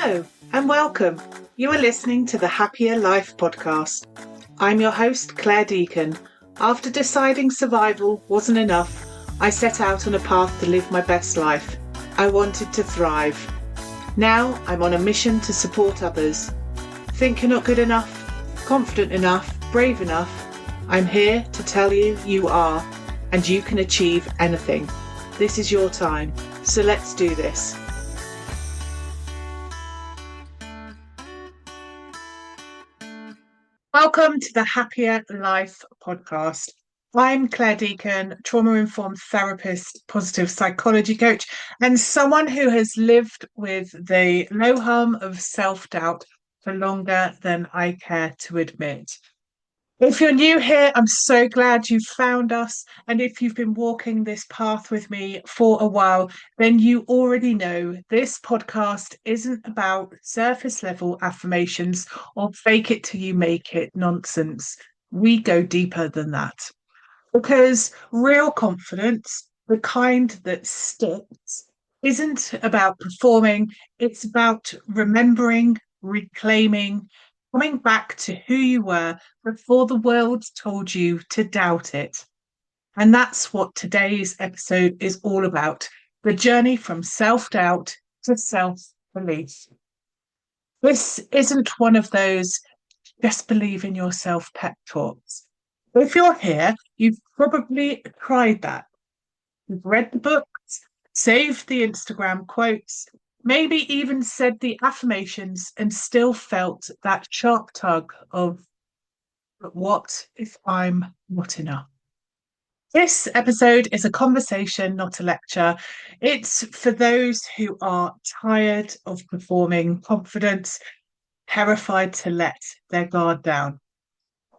Hello and welcome. You are listening to the Happier Life podcast. I'm your host, Clare Deacon. After deciding survival wasn't enough, I set out on a path to live my best life. I wanted to thrive. Now I'm on a mission to support others. Think you're not good enough, confident enough, brave enough? I'm here to tell you you are, and you can achieve anything. This is your time, so let's do this. Welcome to the Happier Life podcast. I'm Clare Deacon, trauma-informed therapist, positive psychology coach, and someone who has lived with the low hum of self-doubt for longer than I care to admit. If you're new here, I'm so glad you found us. And if you've been walking this path with me for a while, then you already know this podcast isn't about surface level affirmations or fake it till you make it nonsense. We go deeper than that because real confidence, the kind that sticks, isn't about performing, it's about remembering, reclaiming, coming back to who you were before the world told you to doubt it. And that's what today's episode is all about, the journey from self-doubt to self-belief. This isn't one of those just believe in yourself pep talks. If you're here, you've probably tried that. You've read the books, saved the Instagram quotes, maybe even said the affirmations and still felt that sharp tug of, but what if I'm not enough? This episode is a conversation, not a lecture. It's for those who are tired of performing confidence, terrified to let their guard down.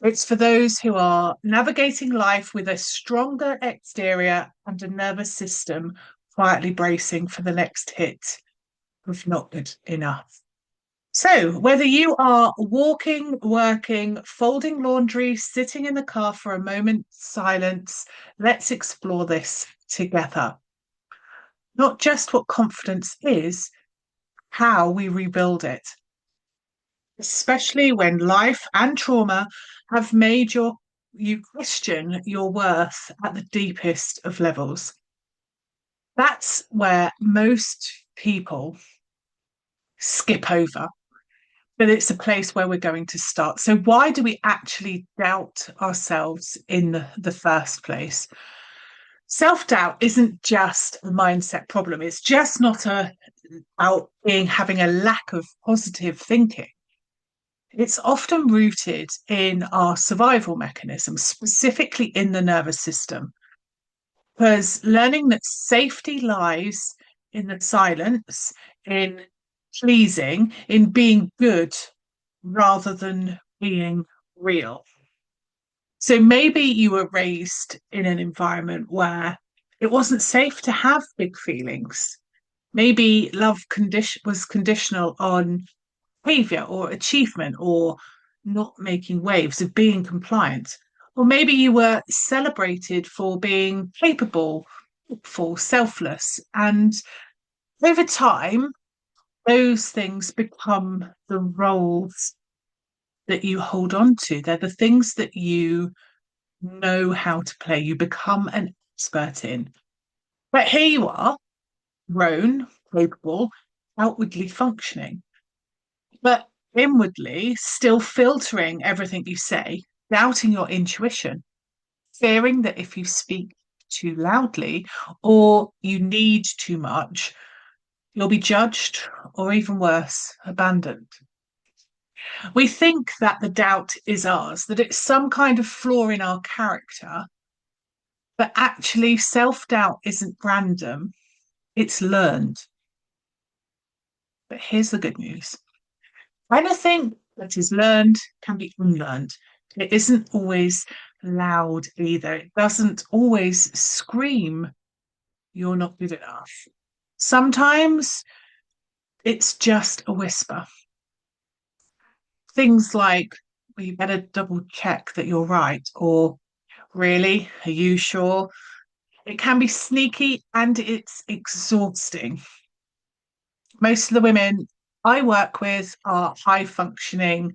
It's for those who are navigating life with a stronger exterior and a nervous system quietly bracing for the next hit of not good enough. So, whether you are walking, working, folding laundry, sitting in the car for a moment's silence, let's explore this together. Not just what confidence is, how we rebuild it. Especially when life and trauma have made you question your worth at the deepest of levels. That's where most people skip over, but it's a place where we're going to start. So why do we actually doubt ourselves in the first place? Self-doubt isn't just a mindset problem. It's just not about having a lack of positive thinking. It's often rooted in our survival mechanisms, specifically in the nervous system. Because learning that safety lies in the silence, in pleasing, in being good rather than being real. So maybe you were raised in an environment where it wasn't safe to have big feelings. Maybe love was conditional on behavior or achievement or not making waves, of being compliant. Or maybe you were celebrated for being capable, for selfless. And over time, those things become the roles that you hold on to. They're the things that you know how to play, you become an expert in. But here you are, grown, capable, outwardly functioning, but inwardly still filtering everything you say, doubting your intuition, fearing that if you speak too loudly or you need too much, you'll be judged or even worse, abandoned. We think that the doubt is ours, that it's some kind of flaw in our character, but actually self-doubt isn't random, it's learned. But here's the good news. Anything that is learned can be unlearned. It isn't always loud either. It doesn't always scream, you're not good enough. Sometimes it's just a whisper. Things like, well, you better double check that you're right, or really, are you sure? It can be sneaky and it's exhausting. Most of the women I work with are high functioning.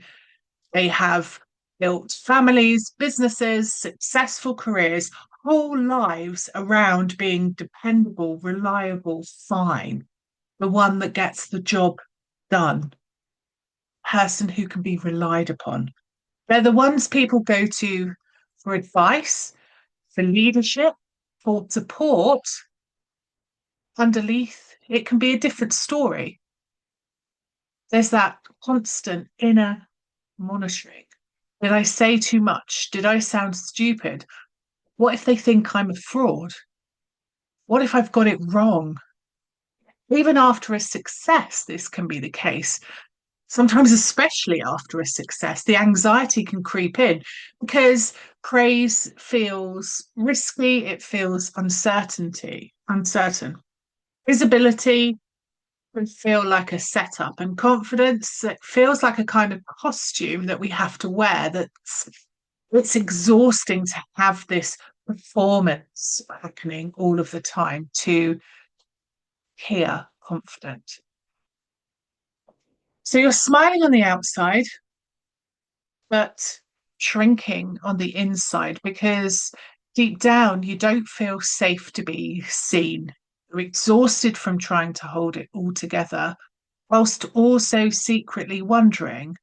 They have built families, businesses, successful careers, whole lives around being dependable, reliable, fine, the one that gets the job done, person who can be relied upon. They're the ones people go to for advice, for leadership, for support. Underneath, it can be a different story. There's that constant inner monitoring. Did I say too much? Did I sound stupid? What if they think I'm a fraud? What if I've got it wrong? Even after a success, this can be the case. Sometimes, especially after a success, the anxiety can creep in because praise feels risky, it feels uncertain. Visibility can feel like a setup, and confidence, it feels like a kind of costume that we have to wear. That's it's exhausting to have this performance happening all of the time to appear confident. So you're smiling on the outside, but shrinking on the inside because deep down you don't feel safe to be seen. You're exhausted from trying to hold it all together, whilst also secretly wondering,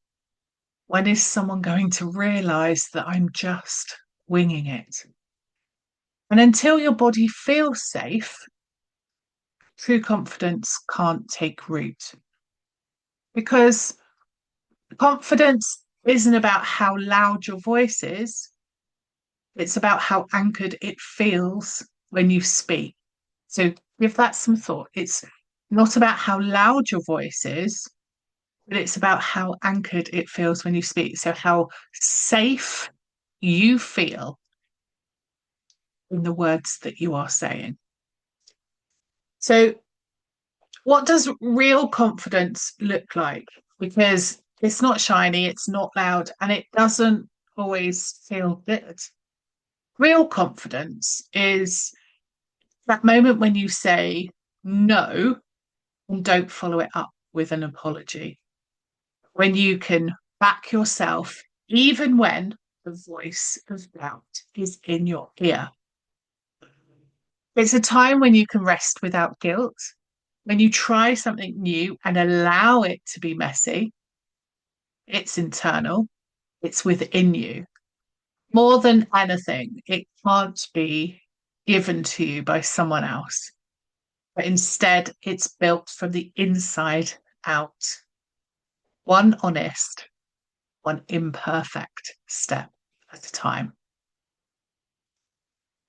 when is someone going to realize that I'm just winging it? And until your body feels safe, true confidence can't take root because confidence isn't about how loud your voice is, it's about how anchored it feels when you speak. So give that some thought. It's not about how loud your voice is, but it's about how anchored it feels when you speak. So how safe you feel in the words that you are saying. So, what does real confidence look like? Because it's not shiny, it's not loud, and it doesn't always feel good. Real confidence is that moment when you say no and don't follow it up with an apology, when you can back yourself, even when the voice of doubt is in your ear. It's a time when you can rest without guilt, when you try something new and allow it to be messy. It's internal, it's within you. More than anything, it can't be given to you by someone else, but instead it's built from the inside out. One honest, one imperfect step at a time.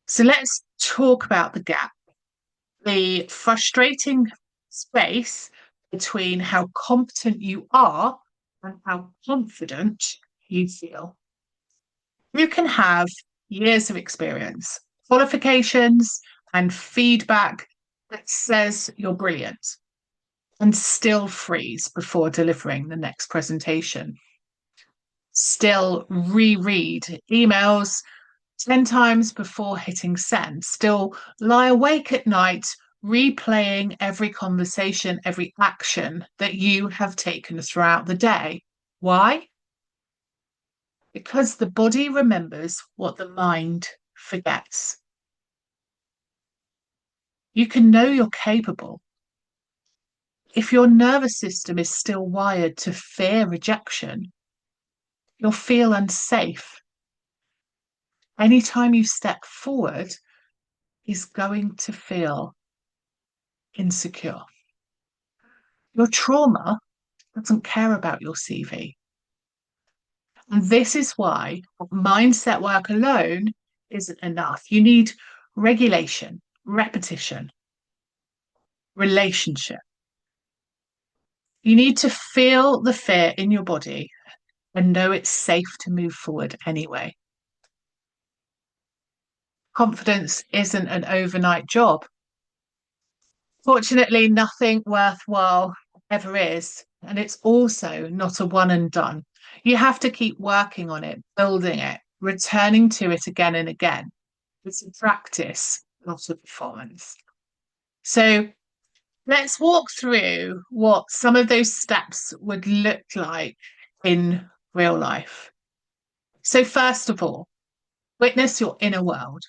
So let's talk about the gap, the frustrating space between how competent you are and how confident you feel. You can have years of experience, qualifications, and feedback that says you're brilliant and still freeze before delivering the next presentation. Still reread emails 10 times before hitting send, still lie awake at night replaying every conversation, every action that you have taken throughout the day. Why? Because the body remembers what the mind forgets. You can know you're capable. If your nervous system is still wired to fear rejection, you'll feel unsafe. Anytime you step forward is going to feel insecure. Your trauma doesn't care about your CV. And this is why mindset work alone isn't enough. You need regulation, repetition, relationship. You need to feel the fear in your body and know it's safe to move forward anyway. Confidence isn't an overnight job. Fortunately, nothing worthwhile ever is. And it's also not a one and done. You have to keep working on it, building it, returning to it again and again. It's a practice, not a performance. So Let's walk through what some of those steps would look like in real life. So, first of all, witness your inner world.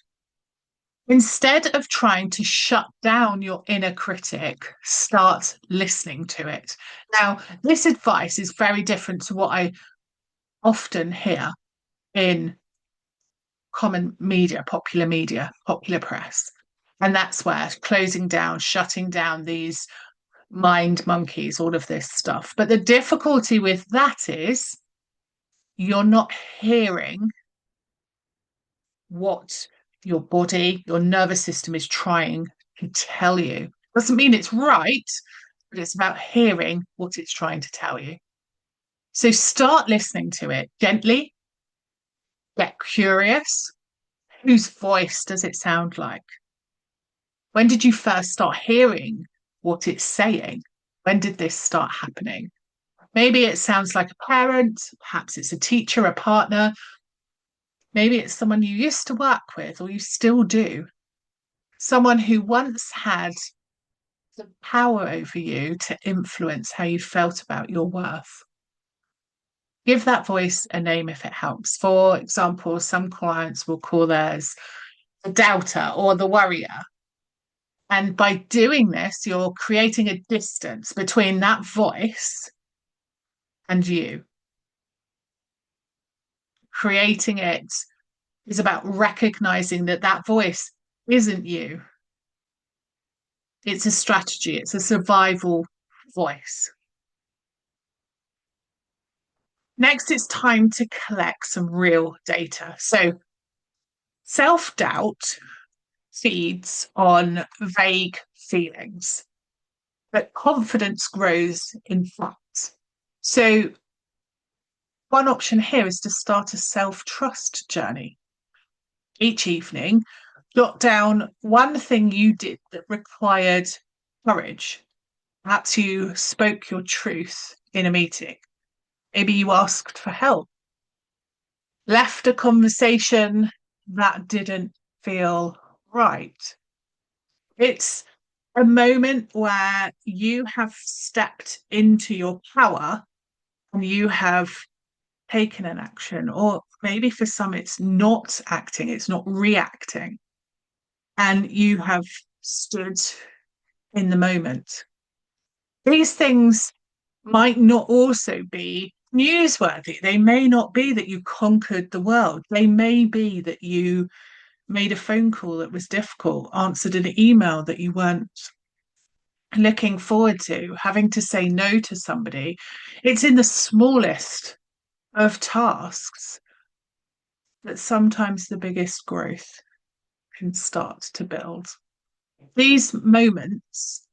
Instead of trying to shut down your inner critic, start listening to it. Now, this advice is very different to what I often hear in common media, popular press. And that's where closing down, shutting down these mind monkeys, all of this stuff. But the difficulty with that is you're not hearing what your body, your nervous system is trying to tell you. Doesn't mean it's right, but it's about hearing what it's trying to tell you. So start listening to it gently, get curious. Whose voice does it sound like? When did you first start hearing what it's saying? When did this start happening? Maybe it sounds like a parent, perhaps it's a teacher, a partner, maybe it's someone you used to work with or you still do, someone who once had the power over you to influence how you felt about your worth. Give that voice a name if it helps. For example, some clients will call theirs the doubter or the worrier. And by doing this, you're creating a distance between that voice and you. Creating it is about recognizing that that voice isn't you. It's a strategy, it's a survival voice. Next, it's time to collect some real data. So, self doubt feeds on vague feelings, but confidence grows in facts. So, one option here is to start a self trust journey. Each evening, jot down one thing you did that required courage. Perhaps you spoke your truth in a meeting. Maybe you asked for help, left a conversation that didn't feel right. It's a moment where you have stepped into your power and you have taken an action, or maybe for some, it's not acting, it's not reacting, and you have stood in the moment. These things might not also be newsworthy. They may not be that you conquered the world. They may be that you made a phone call that was difficult, answered an email that you weren't looking forward to, having to say no to somebody. It's in the smallest of tasks that sometimes the biggest growth can start to build. These moments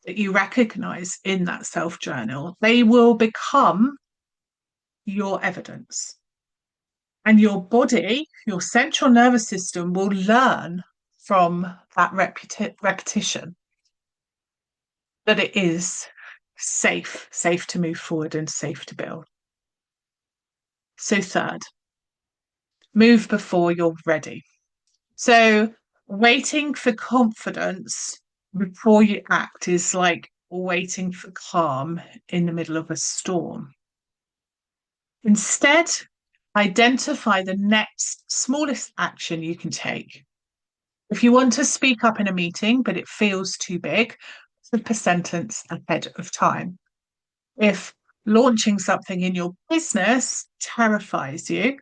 that you recognize in that self journal, they will become your evidence. And your body, your central nervous system will learn from that repetition that it is safe to move forward and safe to build. So, third, move before you're ready. So, waiting for confidence before you act is like waiting for calm in the middle of a storm. Instead, identify the next smallest action you can take. If you want to speak up in a meeting, but it feels too big, slip a sentence ahead of time. If launching something in your business terrifies you,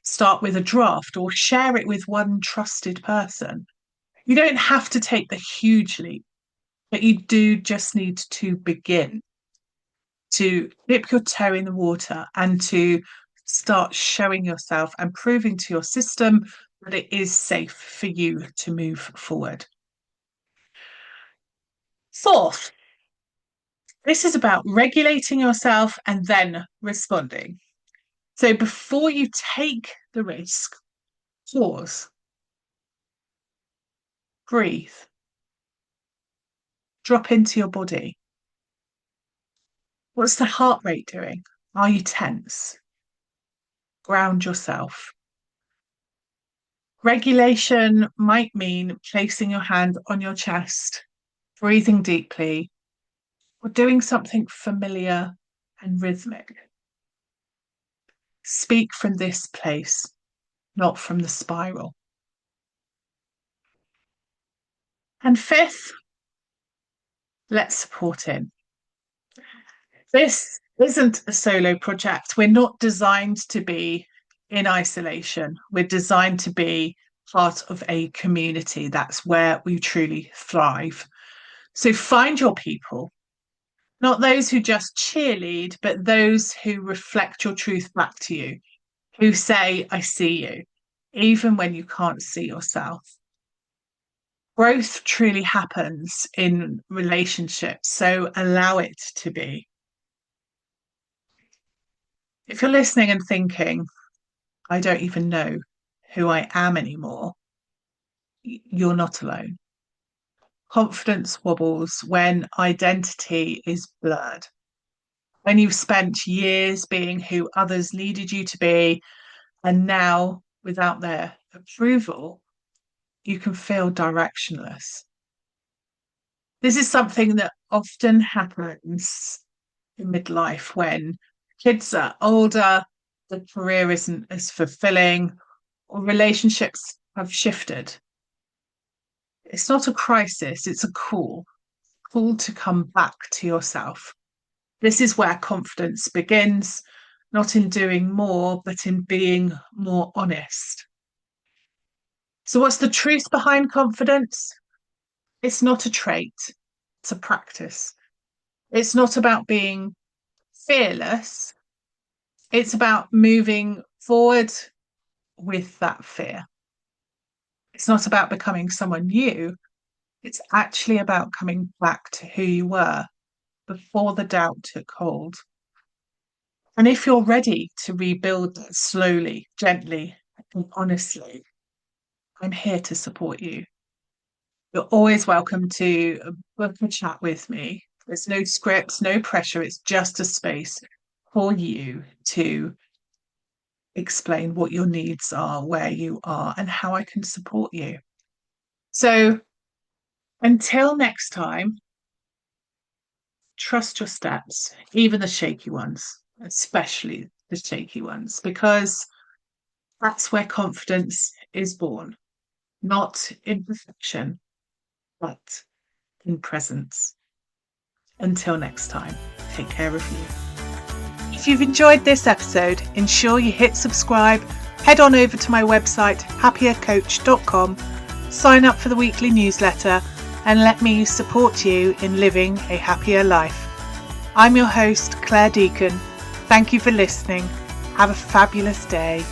start with a draft or share it with one trusted person. You don't have to take the huge leap, but you do just need to begin to dip your toe in the water and to start showing yourself and proving to your system that it is safe for you to move forward. Fourth, this is about regulating yourself and then responding. So before you take the risk, pause, breathe, drop into your body. What's the heart rate doing? Are you tense? Ground yourself. Regulation might mean placing your hand on your chest, breathing deeply, or doing something familiar and rhythmic. Speak from this place, not from the spiral. And fifth, let's support in. This isn't a solo project. We're not designed to be in isolation. We're designed to be part of a community. That's where we truly thrive. So find your people, not those who just cheerlead, but those who reflect your truth back to you, who say, I see you, even when you can't see yourself. Growth truly happens in relationships, so allow it to be. If you're listening and thinking, I don't even know who I am anymore, you're not alone. Confidence wobbles when identity is blurred. When you've spent years being who others needed you to be, and now, without their approval, you can feel directionless. This is something that often happens in midlife when kids are older, the career isn't as fulfilling, or relationships have shifted. It's not a crisis, it's a call to come back to yourself. This is where confidence begins, not in doing more, but in being more honest. So, what's the truth behind confidence? It's not a trait, it's a practice. It's not about being fearless, it's about moving forward with that fear. It's not about becoming someone new, it's actually about coming back to who you were before the doubt took hold. And if you're ready to rebuild that slowly, gently, and honestly, I'm here to support you. You're always welcome to book a chat with me. There's no scripts, no pressure. It's just a space for you to explain what your needs are, where you are, and how I can support you. So until next time, trust your steps, even the shaky ones, especially the shaky ones, because that's where confidence is born, not in perfection, but in presence. Until next time, take care of you. If you've enjoyed this episode, ensure you hit subscribe, head on over to my website, happyacoach.com, sign up for the weekly newsletter, and let me support you in living a happier life. I'm your host, Clare Deacon. Thank you for listening. Have a fabulous day.